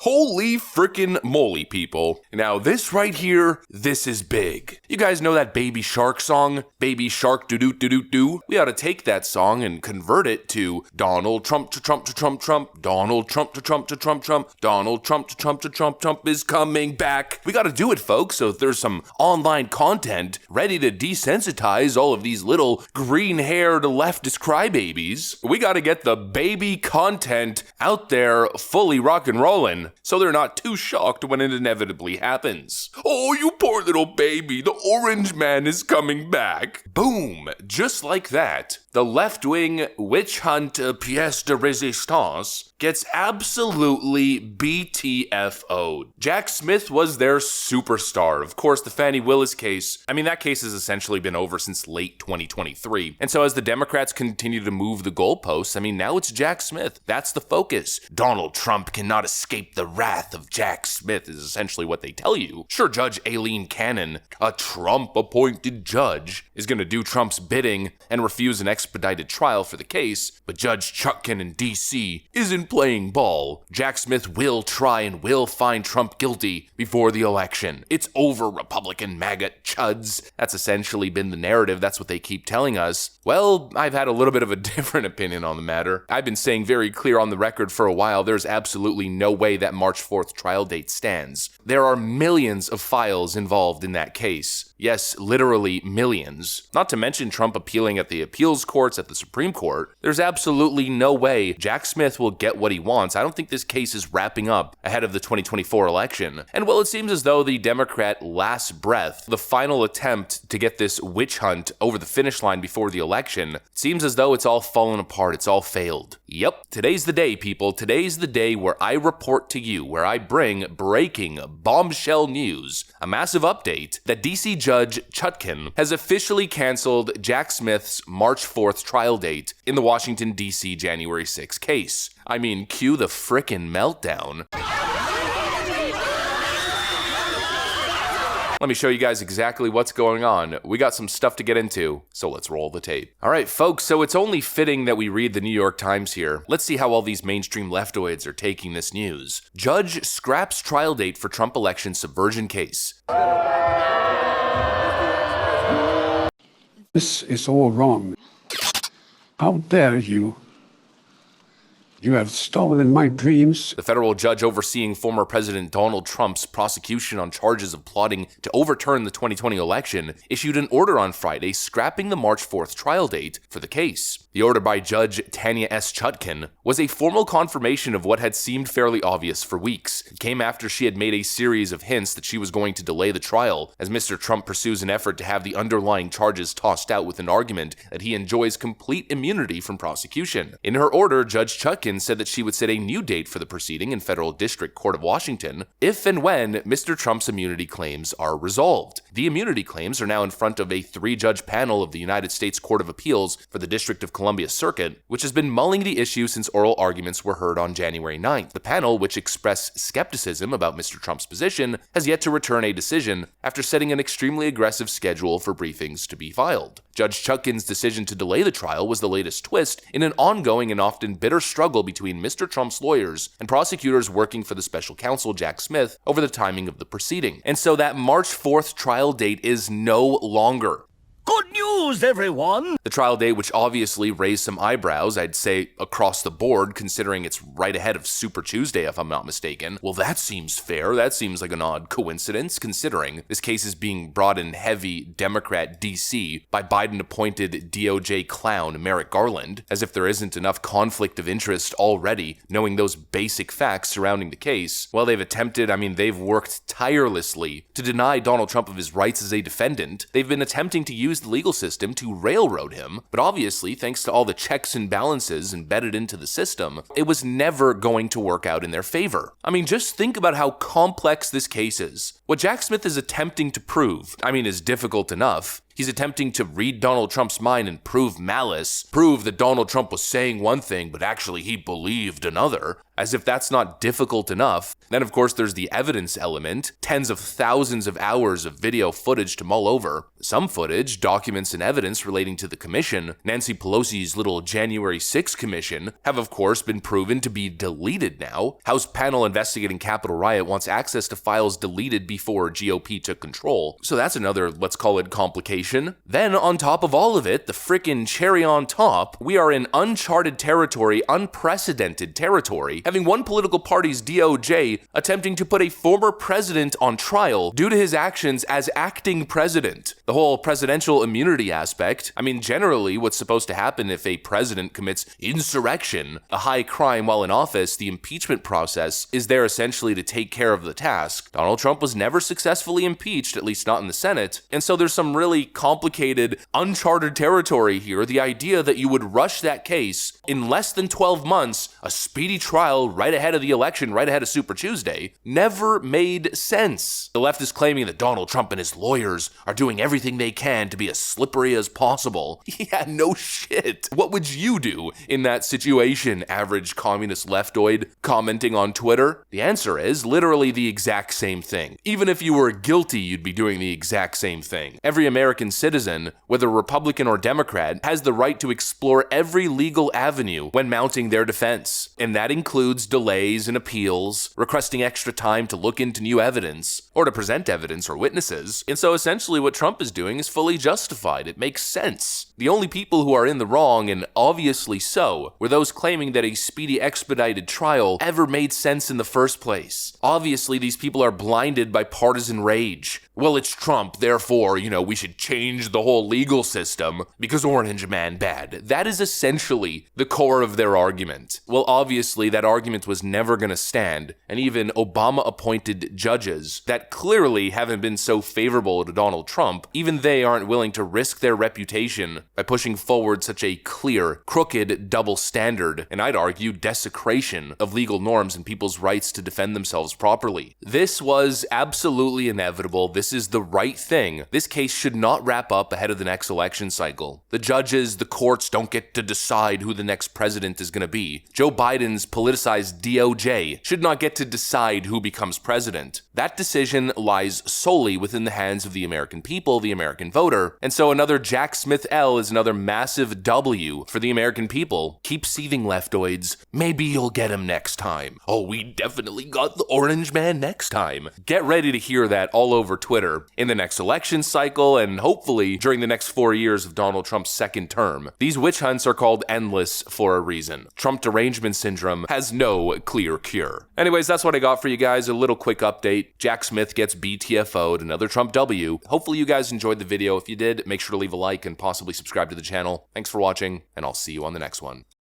Holy frickin' moly, people. Now this right here, this is big. You guys know that Baby Shark song? Baby Shark doo-doo-doo-doo-doo? We ought to take that song and convert it to Donald Trump to Trump to Trump Trump, Donald Trump to Trump to Trump Trump, Donald Trump to Trump to Trump Trump is coming back. We gotta do it, folks, so if there's some online content ready to desensitize all of these little green-haired leftist crybabies, we gotta get the baby content out there fully rock and rollin', so they're not too shocked when it inevitably happens. Oh, you poor little baby, the orange man is coming back. Boom, just like that. The left-wing witch hunt pièce de résistance gets absolutely BTFO'd. Jack Smith was their superstar. Of course, the Fani Willis case, that case has essentially been over since late 2023. And so as the Democrats continue to move the goalposts, now it's Jack Smith. That's the focus. Donald Trump cannot escape the wrath of Jack Smith is essentially what they tell you. Sure, Judge Aileen Cannon, a Trump-appointed judge, is going to do Trump's bidding and refuse an expedited trial for the case, but Judge Chutkan in D.C. isn't playing ball. Jack Smith will try and will find Trump guilty before the election. It's over, Republican MAGA chuds. That's essentially been the narrative. That's what they keep telling us. Well, I've had a little bit of a different opinion on the matter. I've been saying very clear on the record for a while, there's absolutely no way that March 4th trial date stands. There are millions of files involved in that case. Yes, literally millions. Not to mention Trump appealing at the appeals courts, at the Supreme Court. There's absolutely no way Jack Smith will get what he wants. I don't think this case is wrapping up ahead of the 2024 election. And well, it seems as though the Democrat last breath, the final attempt to get this witch hunt over the finish line before the election, it seems as though it's all fallen apart. It's all failed. Yep, today's the day, people. Today's the day where I report to you, where I bring breaking bombshell news, a massive update that DC Judge Chutkan has officially canceled Jack Smith's March 4th trial date in the Washington, D.C. January 6 case. Cue the frickin' meltdown. Let me show you guys exactly what's going on. We got some stuff to get into, so let's roll the tape. All right, folks, so it's only fitting that we read the New York Times here. Let's see how all these mainstream leftoids are taking this news. Judge scraps trial date for Trump election subversion case. This is all wrong. How dare you? You have stolen my dreams. The federal judge overseeing former President Donald Trump's prosecution on charges of plotting to overturn the 2020 election issued an order on Friday scrapping the March 4th trial date for the case. The order by Judge Tanya S. Chutkan was a formal confirmation of what had seemed fairly obvious for weeks. It came after she had made a series of hints that she was going to delay the trial as Mr. Trump pursues an effort to have the underlying charges tossed out with an argument that he enjoys complete immunity from prosecution. In her order, Judge Chutkan said that she would set a new date for the proceeding in Federal District Court of Washington if and when Mr. Trump's immunity claims are resolved. The immunity claims are now in front of a 3-judge panel of the United States Court of Appeals for the District of Columbia Circuit, which has been mulling the issue since oral arguments were heard on January 9th. The panel, which expressed skepticism about Mr. Trump's position, has yet to return a decision after setting an extremely aggressive schedule for briefings to be filed. Judge Chutkan's decision to delay the trial was the latest twist in an ongoing and often bitter struggle between Mr. Trump's lawyers and prosecutors working for the special counsel Jack Smith over the timing of the proceeding. And so that March 4th trial date is no longer. Good news, everyone! The trial date, which obviously raised some eyebrows, I'd say across the board, considering it's right ahead of Super Tuesday, if I'm not mistaken. Well, that seems fair. That seems like an odd coincidence, considering this case is being brought in heavy Democrat DC by Biden-appointed DOJ clown Merrick Garland, as if there isn't enough conflict of interest already, knowing those basic facts surrounding the case. Well, they've attempted, they've worked tirelessly to deny Donald Trump of his rights as a defendant. They've been attempting to use the legal system to railroad him, but obviously, thanks to all the checks and balances embedded into the system, it was never going to work out in their favor. Just think about how complex this case is. What Jack Smith is attempting to prove, is difficult enough. He's attempting to read Donald Trump's mind and prove malice, prove that Donald Trump was saying one thing, but actually he believed another. As if that's not difficult enough. Then, of course, there's the evidence element, tens of thousands of hours of video footage to mull over. Some footage, documents, and evidence relating to the commission, Nancy Pelosi's little January 6th commission, have of course been proven to be deleted now. House panel investigating Capitol riot wants access to files deleted before GOP took control. So that's another, let's call it, complication. Then, on top of all of it, the frickin' cherry on top, we are in uncharted territory, unprecedented territory, having one political party's DOJ attempting to put a former president on trial due to his actions as acting president. The whole presidential immunity aspect, generally what's supposed to happen if a president commits insurrection, a high crime while in office, the impeachment process is there essentially to take care of the task. Donald Trump was never successfully impeached, at least not in the Senate, and so there's some really complicated, uncharted territory here. The idea that you would rush that case in less than 12 months, a speedy trial right ahead of the election, right ahead of Super Tuesday, never made sense. The left is claiming that Donald Trump and his lawyers are doing everything they can to be as slippery as possible. Yeah, no shit. What would you do in that situation, average communist leftoid commenting on Twitter? The answer is literally the exact same thing. Even if you were guilty, you'd be doing the exact same thing. Every American citizen, whether Republican or Democrat, has the right to explore every legal avenue when mounting their defense, and that includes delays and appeals, requesting extra time to look into new evidence, or to present evidence or witnesses. And so essentially what Trump is doing is fully justified. It makes sense. The only people who are in the wrong, and obviously so, were those claiming that a speedy expedited trial ever made sense in the first place. Obviously these people are blinded by partisan rage. Well, it's Trump, therefore, we should change the whole legal system because Orange Man bad. That is essentially the core of their argument. Well, obviously that argument was never going to stand, and even Obama-appointed judges that clearly haven't been so favorable to Donald Trump, even they aren't willing to risk their reputation by pushing forward such a clear, crooked double standard, and I'd argue desecration of legal norms and people's rights to defend themselves properly. This was absolutely inevitable. This is the right thing. This case should not wrap up ahead of the next election cycle. The judges, the courts don't get to decide who the next president is going to be. Joe Biden's politicized DOJ should not get to decide who becomes president. That decision lies solely within the hands of the American people, the American voter, and so another Jack Smith L is another massive W for the American people. Keep seething, leftoids. Maybe you'll get him next time. Oh, we definitely got the Orange Man next time. Get ready to hear that all over Twitter in the next election cycle and hopefully during the next 4 years of Donald Trump's second term. These witch hunts are called endless for a reason. Trump derangement syndrome has no clear cure. Anyways, that's what I got for you guys. A little quick update. Jack Smith gets BTFO'd, another Trump W. Hopefully you guys enjoyed the video. If you did, make sure to leave a like and possibly subscribe to the channel. Thanks for watching, and I'll see you on the next one.